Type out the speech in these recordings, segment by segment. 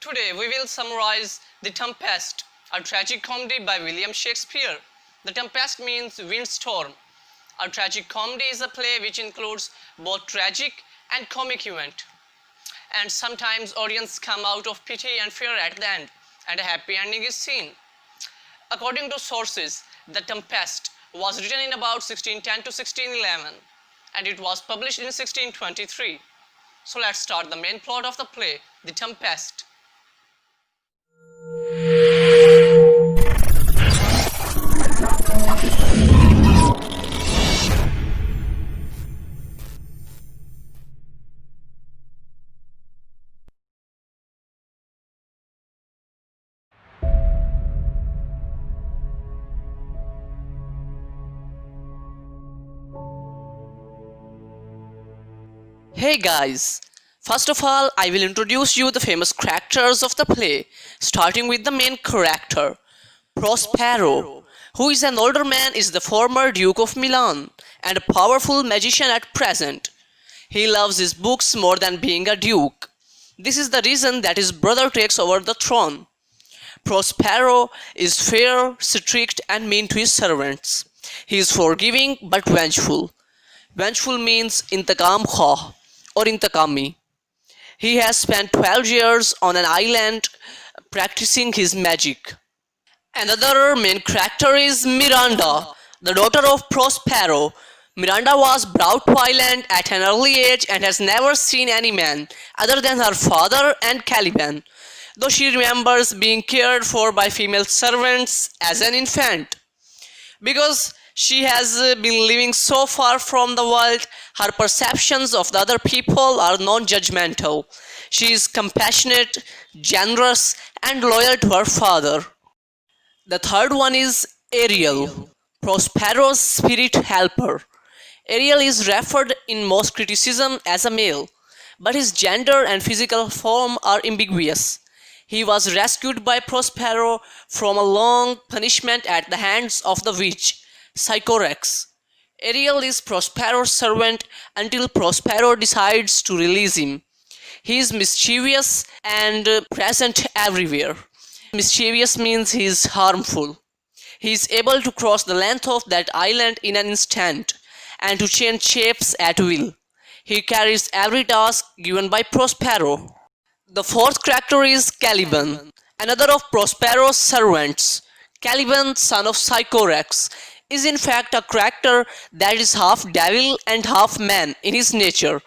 Today we will summarize The Tempest, a tragic comedy by William Shakespeare. The Tempest means windstorm. A tragic comedy is a play which includes both tragic and comic event. And sometimes audience come out of pity and fear at the end, and a happy ending is seen. According to sources, The Tempest was written in about 1610 to 1611 and it was published in 1623. So let's start the main plot of the play, The Tempest. Hey guys! First of all, I will introduce you the famous characters of the play, starting with the main character, Prospero, who is an older man, is the former Duke of Milan and a powerful magician at present. He loves his books more than being a duke. This is the reason that his brother takes over the throne. Prospero is fair, strict and mean to his servants. He is forgiving but vengeful. Vengeful means intakam khah or intakami. He has spent 12 years on an island practicing his magic. Another main character is Miranda, the daughter of Prospero. Miranda was brought to island at an early age and has never seen any man other than her father and Caliban, though she remembers being cared for by female servants as an infant. Because she has been living so far from the world, her perceptions of the other people are non-judgmental. She is compassionate, generous, and loyal to her father. The third one is Ariel, Prospero's spirit helper. Ariel is referred in most criticism as a male, but his gender and physical form are ambiguous. He was rescued by Prospero from a long punishment at the hands of the witch, Sycorax. Ariel is Prospero's servant until Prospero decides to release him. He is mischievous and present everywhere. Mischievous means he is harmful. He is able to cross the length of that island in an instant and to change shapes at will. He carries every task given by Prospero. The fourth character is Caliban, another of Prospero's servants. Caliban, son of Sycorax, is in fact a character that is half devil and half man in his nature.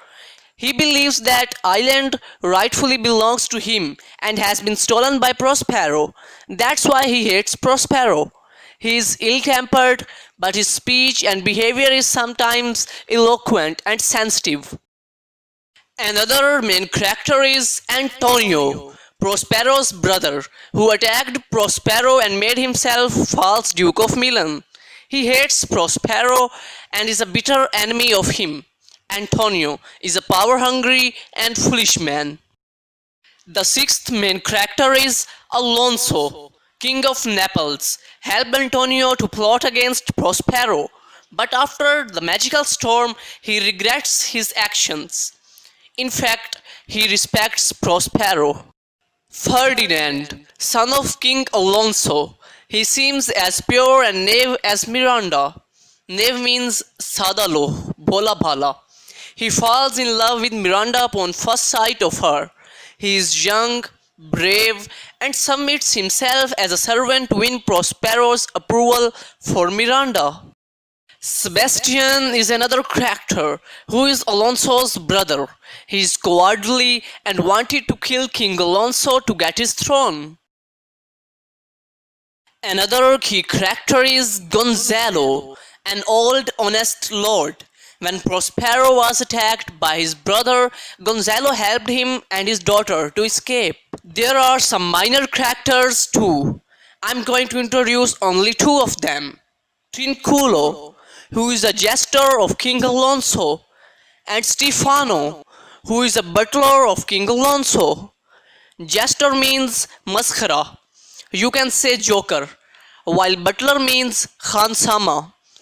He believes that island rightfully belongs to him and has been stolen by Prospero. That's why he hates Prospero. He is ill-tempered, but his speech and behavior is sometimes eloquent and sensitive. Another main character is Antonio, Prospero's brother, who attacked Prospero and made himself false Duke of Milan. He hates Prospero and is a bitter enemy of him. Antonio is a power-hungry and foolish man. The sixth main character is Alonso, King of Naples, helped Antonio to plot against Prospero, but after the magical storm, he regrets his actions. In fact, he respects Prospero. Ferdinand, son of King Alonso, he seems as pure and naive as Miranda. Naive means sadalo, bola bhala. He falls in love with Miranda upon first sight of her. He is young, brave, and submits himself as a servant to win Prospero's approval for Miranda. Sebastian is another character who is Alonso's brother. He is cowardly and wanted to kill King Alonso to get his throne. Another key character is Gonzalo, an old honest lord. When Prospero was attacked by his brother, Gonzalo helped him and his daughter to escape. There are some minor characters too. I'm going to introduce only two of them. Trinculo, who is a jester of King Alonso, and Stefano, who is a butler of King Alonso. Jester means maskhara. You can say joker, while butler means khansama,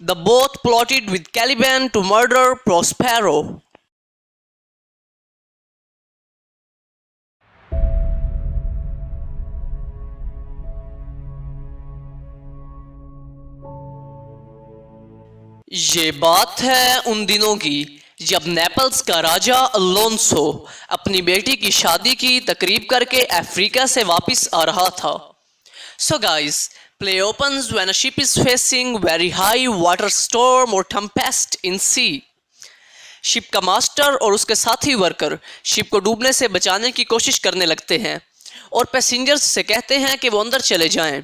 The both plotted with Caliban to murder Prospero. یہ بات ہے ان دنوں کی جب nipples کا راجا Alonso اپنی بیٹی کی شادی کی تقریب کر کے افریقہ سے واپس آ رہا تھا. So guys, play opens when a ship is facing very high water storm or tempest in sea. شپ کا ماسٹر اور اس کے ساتھی ورکر شپ کو ڈوبنے سے بچانے کی کوشش کرنے لگتے ہیں اور پیسنجرز سے کہتے ہیں کہ وہ اندر چلے جائیں.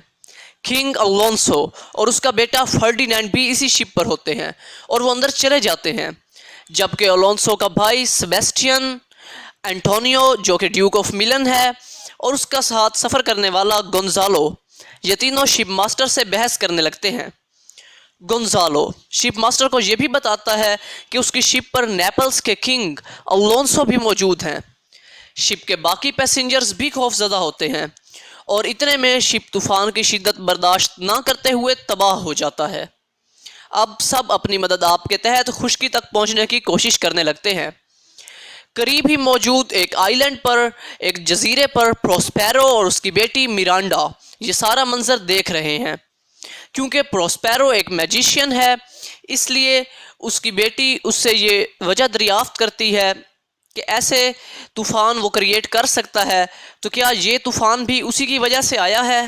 کنگ الونسو اور اس کا بیٹا فرڈینینڈ بھی اسی شپ پر ہوتے ہیں اور وہ اندر چلے جاتے ہیں، جبکہ الونسو کا بھائی سیباسٹین، انٹونیو جو کہ ڈیوک آف میلن ہے، اور اس کا ساتھ سفر کرنے والا گونزالو، یہ تینوں شپ ماسٹر سے بحث کرنے لگتے ہیں. گونزالو شپ ماسٹر کو یہ بھی بتاتا ہے کہ اس کی شپ پر نیپلز کے کنگ الونسو بھی موجود ہیں. شپ کے باقی پیسنجرز بھی خوف زدہ ہوتے ہیں اور اتنے میں شپ طوفان کی شدت برداشت نہ کرتے ہوئے تباہ ہو جاتا ہے. اب سب اپنی مدد آپ کے تحت خشکی تک پہنچنے کی کوشش کرنے لگتے ہیں. قریب ہی موجود ایک آئی لینڈ پر، ایک جزیرے پر، پروسپیرو اور اس کی بیٹی میرانڈا یہ سارا منظر دیکھ رہے ہیں. کیونکہ پروسپیرو ایک میجیشین ہے، اس لیے اس کی بیٹی اس سے یہ وجہ دریافت کرتی ہے کہ ایسے طوفان وہ کریٹ کر سکتا ہے، تو کیا یہ طوفان بھی اسی کی وجہ سے آیا ہے؟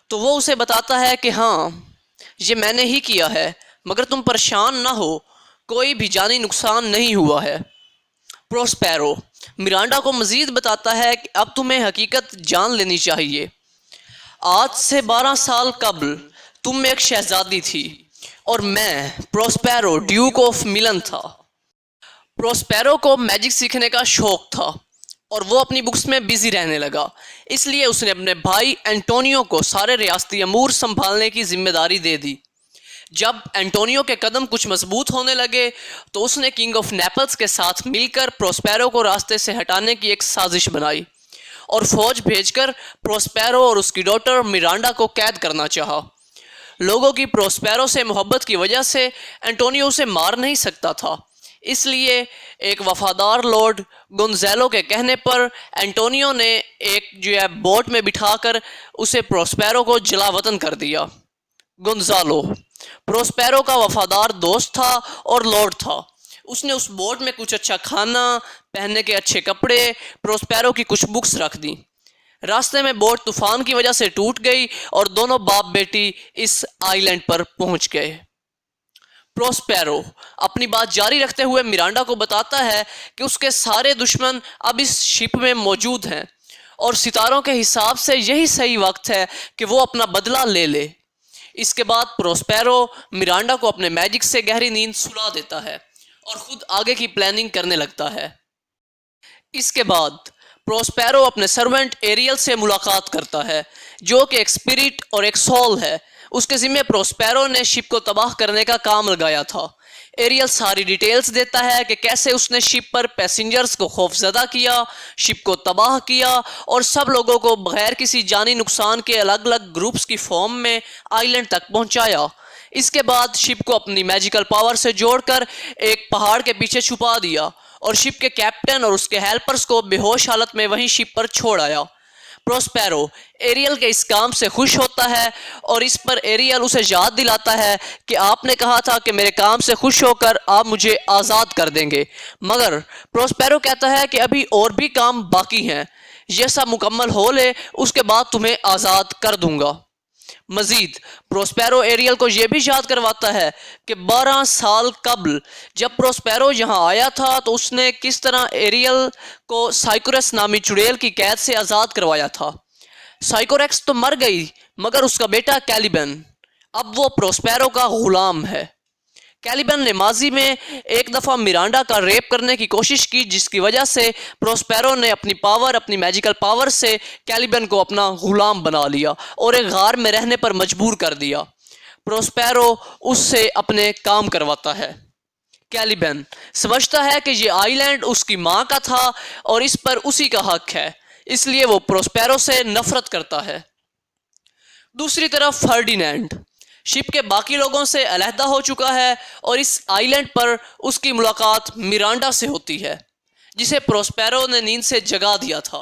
تو وہ اسے بتاتا ہے کہ ہاں یہ میں نے ہی کیا ہے، مگر تم پریشان نہ ہو، کوئی بھی جانی نقصان نہیں ہوا ہے. پروسپیرو میرانڈا کو مزید بتاتا ہے کہ اب تمہیں حقیقت جان لینی چاہیے. آج سے 12 سال قبل تم ایک شہزادی تھی اور میں پروسپیرو ڈیوک آف میلن تھا. پروسپیرو کو میجک سیکھنے کا شوق تھا اور وہ اپنی بکس میں بزی رہنے لگا، اس لیے اس نے اپنے بھائی انٹونیو کو سارے ریاستی امور سنبھالنے کی ذمہ داری دے دی. جب انٹونیو کے قدم کچھ مضبوط ہونے لگے تو اس نے کنگ آف نیپلز کے ساتھ مل کر پروسپیرو کو راستے سے ہٹانے کی ایک سازش بنائی اور فوج بھیج کر پروسپیرو اور اس کی ڈاٹر میرانڈا کو قید کرنا چاہا. لوگوں کی پروسپیرو سے محبت کی وجہ سے انٹونیو اسے مار نہیں سکتا تھا، اس لیے ایک وفادار لارڈ گونزالو کے کہنے پر انٹونیو نے ایک بوٹ میں بٹھا کر اسے پروسپیرو کو جلا وطن کر دیا. گونزالو پروسپیرو کا وفادار دوست تھا اور لارڈ تھا. اس نے اس بوٹ میں کچھ اچھا کھانا، پہننے کے اچھے کپڑے، پروسپیرو کی کچھ بکس رکھ دیں. راستے میں بوٹ طوفان کی وجہ سے ٹوٹ گئی اور دونوں باپ بیٹی اس آئی لینڈ پر پہنچ گئے. پروسپیرو اپنی بات جاری رکھتے ہوئے میرانڈا کو بتاتا ہے کہ اس کے سارے دشمن اب اس شپ میں موجود ہیں اور ستاروں کے حساب سے یہی صحیح وقت ہے کہ وہ اپنا بدلہ لے لے. اس کے بعد پروسپیرو میرانڈا کو اپنے میجک سے گہری نیند سلا دیتا ہے اور خود آگے کی پلاننگ کرنے لگتا ہے. اس کے بعد پروسپیرو اپنے سرونٹ ایریل سے ملاقات کرتا ہے جو کہ ایک اسپرٹ اور ایک سول ہے. اس کے ذمہ پروسپیرو نے شپ کو تباہ کرنے کا کام لگایا تھا. ایریل ساری ڈیٹیلز دیتا ہے کہ کیسے اس نے شپ پر پیسنجرز کو خوف زدہ کیا، شپ کو تباہ کیا اور سب لوگوں کو بغیر کسی جانی نقصان کے الگ الگ گروپس کی فارم میں آئی لینڈ تک پہنچایا. اس کے بعد شپ کو اپنی میجیکل پاور سے جوڑ کر ایک پہاڑ کے پیچھے چھپا دیا اور شپ کے کیپٹن اور اس کے ہیلپرز کو بے ہوش حالت میں وہیں شپ پر چھوڑ آیا. پروسپیرو ایریل کے اس کام سے خوش ہوتا ہے اور اس پر ایریل اسے یاد دلاتا ہے کہ آپ نے کہا تھا کہ میرے کام سے خوش ہو کر آپ مجھے آزاد کر دیں گے، مگر پروسپیرو کہتا ہے کہ ابھی اور بھی کام باقی ہیں، یہ سب مکمل ہو لے اس کے بعد تمہیں آزاد کر دوں گا. مزید پروسپیرو ایریل کو یہ بھی یاد کرواتا ہے کہ 12 سال قبل جب پروسپیرو یہاں آیا تھا تو اس نے کس طرح ایریل کو سائیکورس نامی چڑیل کی قید سے آزاد کروایا تھا. سائیکوریکس تو مر گئی مگر اس کا بیٹا کیلیبن اب وہ پروسپیرو کا غلام ہے. کیلیبن نے ماضی میں ایک دفعہ میرانڈا کا ریپ کرنے کی کوشش کی، جس کی وجہ سے پروسپیرو نے اپنی میجیکل پاور سے کیلیبن کو اپنا غلام بنا لیا اور ایک غار میں رہنے پر مجبور کر دیا. پروسپیرو اس سے اپنے کام کرواتا ہے. کیلیبن سمجھتا ہے کہ یہ آئی لینڈ اس کی ماں کا تھا اور اس پر اسی کا حق ہے، اس لیے وہ پروسپیرو سے نفرت کرتا ہے. دوسری طرف فرڈینینڈ شپ کے باقی لوگوں سے علیحدہ ہو چکا ہے اور اس آئی لینڈ پر اس کی ملاقات میرانڈا سے ہوتی ہے جسے پروسپیرو نے نیند سے جگا دیا تھا.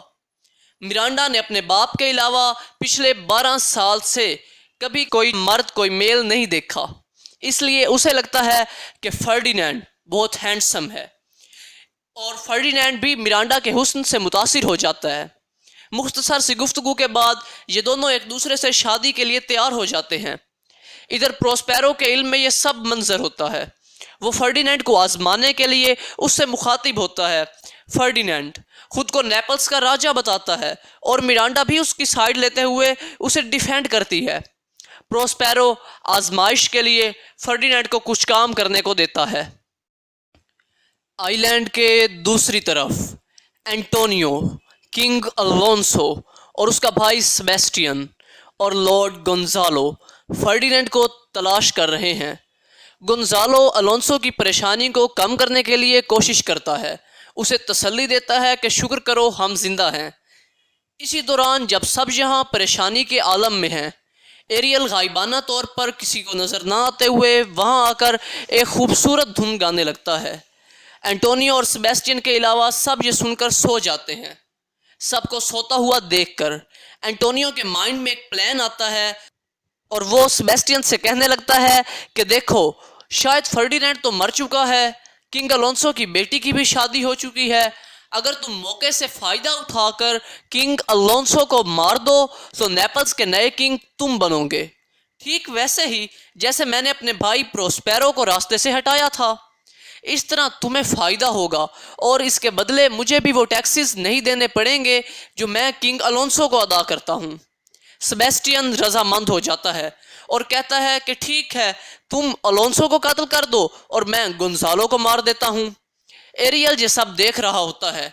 میرانڈا نے اپنے باپ کے علاوہ پچھلے 12 سال سے کبھی کوئی مرد، کوئی میل نہیں دیکھا. اس لیے اسے لگتا ہے کہ فرڈینینڈ بہت ہینڈسم ہے، اور فرڈینینڈ بھی مرانڈا کے حسن سے متاثر ہو جاتا ہے۔ مختصر سی گفتگو کے بعد یہ دونوں ایک دوسرے سے شادی کے لیے تیار ہو جاتے ہیں۔ ادھر پروسپیرو کے علم میں یہ سب منظر ہوتا ہے۔ وہ فرڈینینڈ کو آزمانے کے لیے اس سے مخاطب ہوتا ہے۔ فرڈینینڈ خود کو نیپلز کا راجہ بتاتا ہے اور مرانڈا بھی اس کی سائیڈ لیتے ہوئے اسے ڈیفینڈ کرتی ہے۔ پروسپیرو آزمائش کے لیے فرڈینینڈ کو کچھ کام کرنے کو دیتا ہے۔ آئی لینڈ کے دوسری طرف اینٹونیو، کنگ الونسو اور اس کا بھائی سیبیسٹین اور لارڈ گونزالو فرڈینینڈ کو تلاش کر رہے ہیں۔ گونزالو الونسو کی پریشانی کو کم کرنے کے لیے کوشش کرتا ہے، اسے تسلی دیتا ہے کہ شکر کرو ہم زندہ ہیں۔ اسی دوران جب سب یہاں پریشانی کے عالم میں ہیں، ایریل غائبانہ طور پر کسی کو نظر نہ آتے ہوئے وہاں آ کر ایک خوبصورت دھن گانے لگتا ہے۔ اینٹونیو اور سیبیسٹین کے علاوہ سب یہ سن کر سو جاتے ہیں۔ سب کو سوتا ہوا دیکھ کر اینٹونیو کے مائنڈ میں ایک پلان آتا ہے اور وہ سیبیسٹین سے کہنے لگتا ہے کہ دیکھو شاید فرڈینینڈ تو مر چکا ہے، کنگ الونسو کی بیٹی کی بھی شادی ہو چکی ہے، اگر تم موقع سے فائدہ اٹھا کر کنگ الونسو کو مار دو تو نیپلز کے نئے کنگ تم بنو گے، ٹھیک ویسے ہی جیسے میں نے اپنے بھائی پروسپیرو کو راستے سے ہٹایا تھا۔ اس طرح تمہیں فائدہ ہوگا اور اس کے بدلے مجھے بھی وہ ٹیکسز نہیں دینے پڑیں گے جو میں کنگ الونسو کو ادا کرتا ہوں۔ سیبیسٹین رضامند ہو جاتا ہے اور کہتا ہے کہ ٹھیک ہے، تم الونسو کو قتل کر دو اور میں گونزالو کو مار دیتا ہوں۔ ایریل یہ سب دیکھ رہا ہوتا ہے۔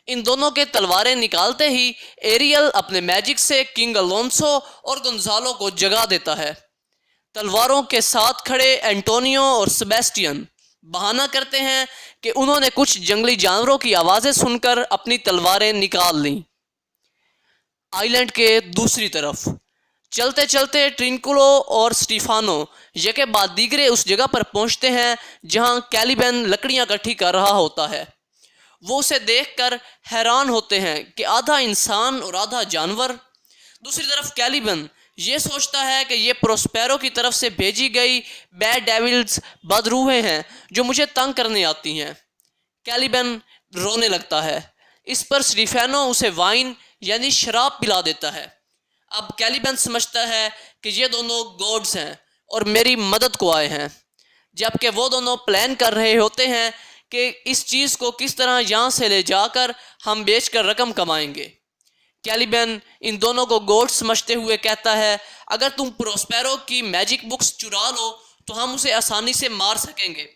ان دونوں کے تلواریں نکالتے ہی ایریل اپنے میجک سے کنگ الونسو اور گونزالو کو جگا دیتا ہے۔ تلواروں کے ساتھ کھڑے اینٹونیو اور سیبیسٹین بہانہ کرتے ہیں کہ انہوں نے کچھ جنگلی جانوروں کی آوازیں سن کر اپنی تلواریں نکال لیں۔ آئی لینڈ کے دوسری طرف چلتے چلتے ٹرینکولو اور سٹیفانو یکے بعد دیگرے اس جگہ پر پہنچتے ہیں جہاں کیلیبن لکڑیاں اکٹھی کر رہا ہوتا ہے۔ وہ اسے دیکھ کر حیران ہوتے ہیں کہ آدھا انسان اور آدھا جانور۔ دوسری طرف کیلیبن یہ سوچتا ہے کہ یہ پروسپیرو کی طرف سے بھیجی گئی بیڈ ڈیولز بدروحیں ہیں جو مجھے تنگ کرنے آتی ہیں۔ کیلیبن رونے لگتا ہے۔ اس پر سٹیفانو اسے وائن یعنی شراب پلا دیتا ہے۔ اب کیلیبن سمجھتا ہے کہ یہ دونوں گوڈز ہیں اور میری مدد کو آئے ہیں، جبکہ وہ دونوں پلان کر رہے ہوتے ہیں کہ اس چیز کو کس طرح یہاں سے لے جا کر ہم بیچ کر رقم کمائیں گے۔ کیلیبن ان دونوں کو گوڈ سمجھتے ہوئے کہتا ہے اگر تم پروسپیرو کی میجک بکس چرا لو تو ہم اسے آسانی سے مار سکیں گے،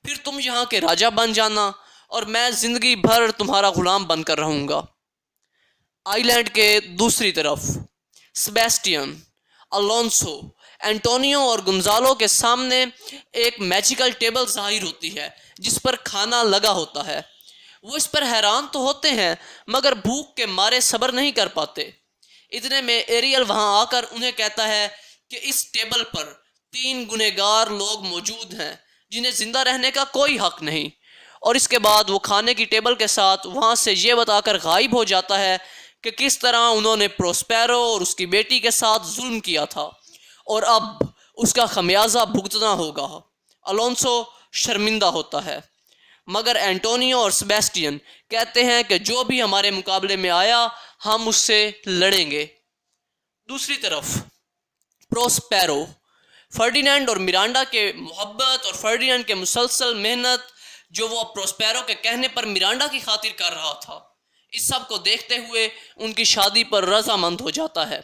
پھر تم یہاں کے راجہ بن جانا اور میں زندگی بھر تمہارا غلام بن کر رہوں گا۔ آئی لینڈ کے دوسری طرف سیبیسٹین، الونسو، اینٹونیو اور گونزالو کے سامنے ایک میجیکل ٹیبل ظاہر ہوتی ہے جس پر کھانا لگا ہوتا ہے۔ وہ اس پر حیران تو ہوتے ہیں مگر بھوک کے مارے صبر نہیں کر پاتے۔ اتنے میں ایریل وہاں آ کر انہیں کہتا ہے کہ اس ٹیبل پر 3 گنہگار لوگ موجود ہیں جنہیں زندہ رہنے کا کوئی حق نہیں، اور اس کے بعد وہ کھانے کی ٹیبل کے ساتھ وہاں سے یہ بتا کر غائب ہو جاتا ہے کہ کس طرح انہوں نے پروسپیرو اور اس کی بیٹی کے ساتھ ظلم کیا تھا اور اب اس کا خمیازہ بھگتنا ہوگا۔ الونسو شرمندہ ہوتا ہے مگر اینٹونیو اور سیبیسٹین کہتے ہیں کہ جو بھی ہمارے مقابلے میں آیا ہم اس سے لڑیں گے۔ دوسری طرف پروسپیرو فرڈینینڈ اور مرانڈا کے محبت اور فرڈینینڈ کے مسلسل محنت جو وہ پروسپیرو کے کہنے پر مرانڈا کی خاطر کر رہا تھا، اس سب کو دیکھتے ہوئے ان کی شادی پر رضامند ہو جاتا ہے،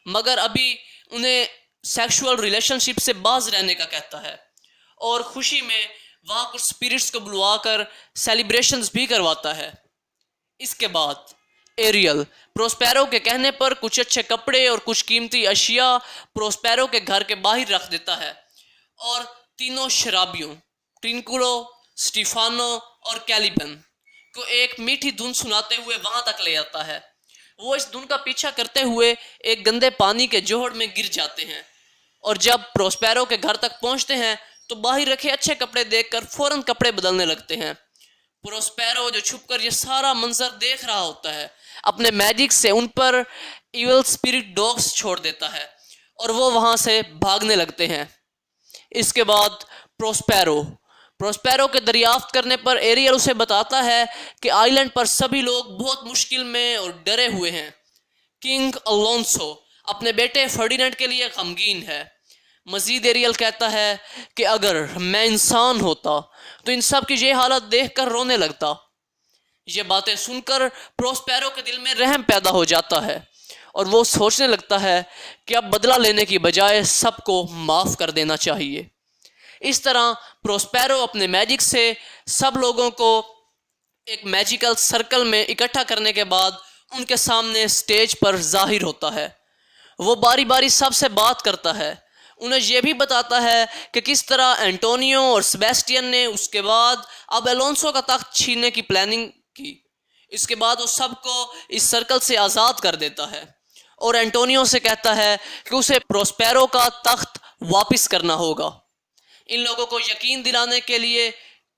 مگر ابھی انہیں سیکشول ریلیشن شپ سے باز رہنے کا کہتا ہے اور خوشی میں وہاں کچھ اسپرٹس کو بلوا کر سیلیبریشنز بھی کرواتا ہے۔ اس کے بعد ایریل پروسپیرو کے کہنے پر کچھ اچھے کپڑے اور کچھ قیمتی اشیاء پروسپیرو کے گھر کے باہر رکھ دیتا ہے اور تینوں شرابیوں ٹرینکولو، سٹیفانو اور کیلیبن کو ایک میٹھی دھن سناتے ہوئے وہاں تک لے آتا ہے۔ وہ اس دھن کا پیچھا کرتے ہوئے ایک گندے پانی کے جوہڑ میں گر جاتے ہیں اور جب پروسپیرو کے گھر تک پہنچتے ہیں تو باہر رکھے اچھے کپڑے دیکھ کر فوراً کپڑے بدلنے لگتے ہیں۔ پروسپیرو جو چھپ کر یہ سارا منظر دیکھ رہا ہوتا ہے اپنے میجک سے ان پر ایول اسپرٹ ڈاگز چھوڑ دیتا ہے اور وہ وہاں سے بھاگنے لگتے ہیں۔ اس کے بعد پروسپیرو کے دریافت کرنے پر ایریل اسے بتاتا ہے کہ آئی لینڈ پر سبھی لوگ بہت مشکل میں اور ڈرے ہوئے ہیں۔ کنگ الونسو اپنے بیٹے فرڈینینڈ کے لیے غمگین ہے۔ مزید ایریل کہتا ہے کہ اگر میں انسان ہوتا تو ان سب کی یہ حالت دیکھ کر رونے لگتا۔ یہ باتیں سن کر پروسپیرو کے دل میں رحم پیدا ہو جاتا ہے اور وہ سوچنے لگتا ہے کہ اب بدلہ لینے کی بجائے سب کو معاف کر دینا چاہیے۔ اس طرح پروسپیرو اپنے میجک سے سب لوگوں کو ایک میجیکل سرکل میں اکٹھا کرنے کے بعد ان کے سامنے سٹیج پر ظاہر ہوتا ہے۔ وہ باری باری سب سے بات کرتا ہے، انہیں یہ بھی بتاتا ہے کہ کس طرح اینٹونیو اور سیباسٹین نے اس کے بعد اب الونسو کا تخت چھیننے کی پلاننگ کی۔ اس کے بعد وہ سب کو اس سرکل سے آزاد کر دیتا ہے اور اینٹونیو سے کہتا ہے کہ اسے پروسپیرو کا تخت واپس کرنا ہوگا۔ ان لوگوں کو یقین دلانے کے لیے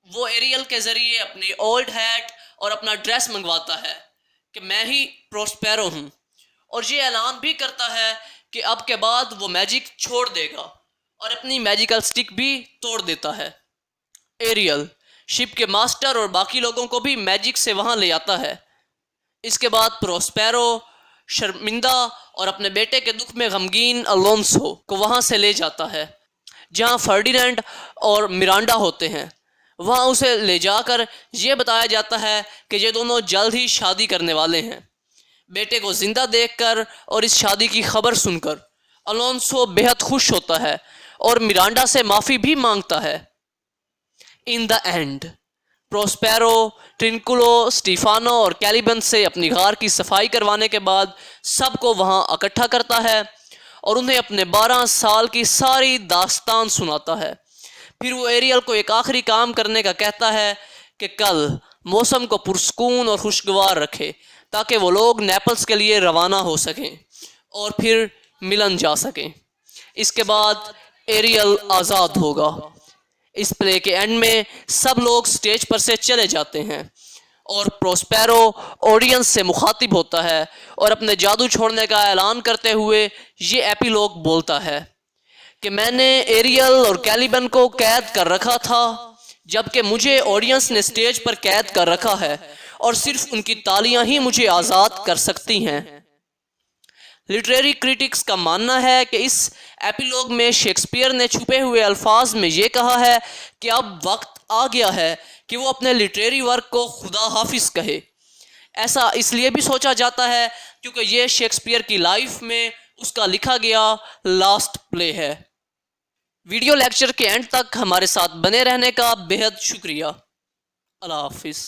وہ ایریل کے ذریعے اپنی اولڈ ہیٹ اور اپنا ڈریس منگواتا ہے کہ میں ہی پروسپیرو ہوں، اور یہ اعلان بھی کرتا ہے کہ اب کے بعد وہ میجک چھوڑ دے گا اور اپنی میجیکل سٹک بھی توڑ دیتا ہے۔ ایریل شپ کے ماسٹر اور باقی لوگوں کو بھی میجک سے وہاں لے آتا ہے۔ اس کے بعد پروسپیرو شرمندہ اور اپنے بیٹے کے دکھ میں غمگین الونسو کو وہاں سے لے جاتا ہے جہاں فرڈینینڈ اور میرانڈا ہوتے ہیں۔ وہاں اسے لے جا کر یہ بتایا جاتا ہے کہ یہ دونوں جلد ہی شادی کرنے والے ہیں۔ بیٹے کو زندہ دیکھ کر اور اس شادی کی خبر سن کر الونسو بہت خوش ہوتا ہے اور میرانڈا سے معافی بھی مانگتا ہے۔ ان دا اینڈ پروسپیرو ٹرنکولو، سٹیفانو اور کیلیبن سے اپنی غار کی صفائی کروانے کے بعد سب کو وہاں اکٹھا کرتا ہے اور انہیں اپنے 12 سال کی ساری داستان سناتا ہے۔ پھر وہ ایریل کو ایک آخری کام کرنے کا کہتا ہے کہ کل موسم کو پرسکون اور خوشگوار رکھے تاکہ وہ لوگ نیپلز کے لیے روانہ ہو سکیں اور پھر ملن جا سکیں۔ اس کے بعد ایریل آزاد ہوگا۔ اس پلے کے اینڈ میں سب لوگ سٹیج پر سے چلے جاتے ہیں اور پروسپیرو آڈینس سے مخاطب ہوتا ہے اور اپنے جادو چھوڑنے کا اعلان کرتے ہوئے یہ ایپیلوگ بولتا ہے کہ میں نے ایریل اور کیلیبن کو قید کر رکھا تھا، جبکہ مجھے آڈینس نے سٹیج پر قید کر رکھا ہے اور صرف ان کی تالیاں ہی مجھے آزاد کر سکتی ہیں۔ لٹریری کریٹکس کا ماننا ہے کہ اس ایپیلوگ میں شیکسپیئر نے چھپے ہوئے الفاظ میں یہ کہا ہے کہ اب وقت آ گیا ہے کہ وہ اپنے لٹریری ورک کو خدا حافظ کہے۔ ایسا اس لیے بھی سوچا جاتا ہے کیونکہ یہ شیکسپیئر کی لائف میں اس کا لکھا گیا لاسٹ پلے ہے۔ ویڈیو لیکچر کے اینڈ تک ہمارے ساتھ بنے رہنے کا بہت شکریہ۔ اللہ حافظ۔